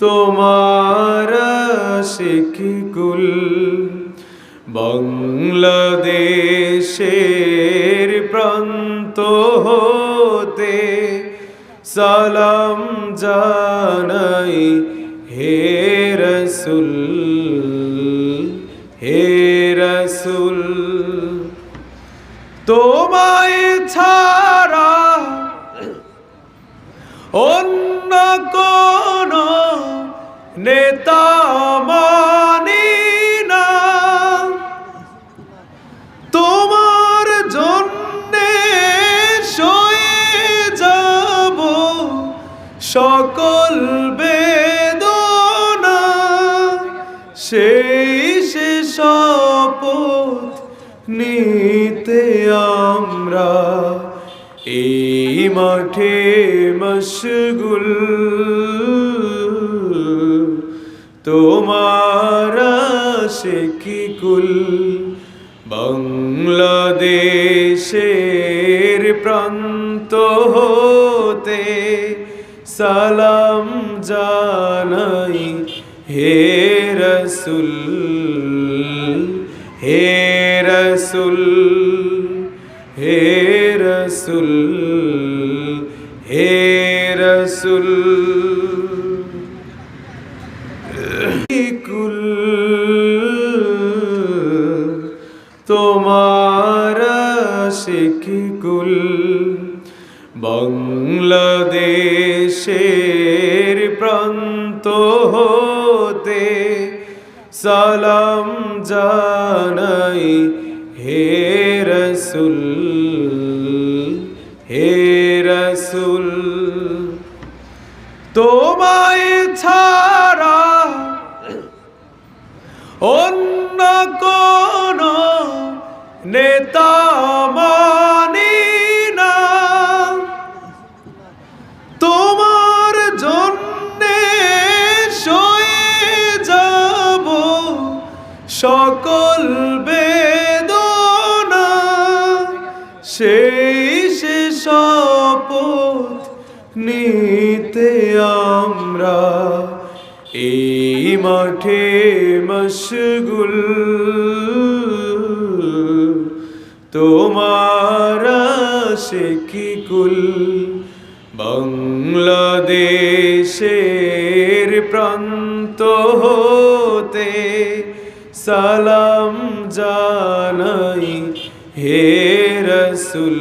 তোমার আশিকি কুল বাংলাদেশের প্রান্ত হতে সালাম জানাই হে রাসূল হে রাসূল তোমায় ছাড়া অন্য কোন নেতা মানি না তোমার জন্যে সয়ে যাব সকল বেদনা সেই সে শপথ নিতে আমরা এই মাঠে মশগুল তোমার আশিকি কুল বাংলাদেশের প্রান্ত হতে সালাম জানাই হে রাসূল হে রাসূল হে রাসূল হে রাসূল কুল তোমার আশিকি কুল বাংলাদেশের প্রান্ত হতে সালাম জানাই হে রাসূল হে রাসূল তোমায় ছাড়া অন্য কোন নেতা মানি না তোমার জন্যে সয়ে যাব সকল বেদনা সেই সে শপথ নিতে আমরা এই মাঠে মশগুল তোমার আশিকি কুল বাংলাদেশের প্রান্ত হতে সালাম জানাই হে রাসূল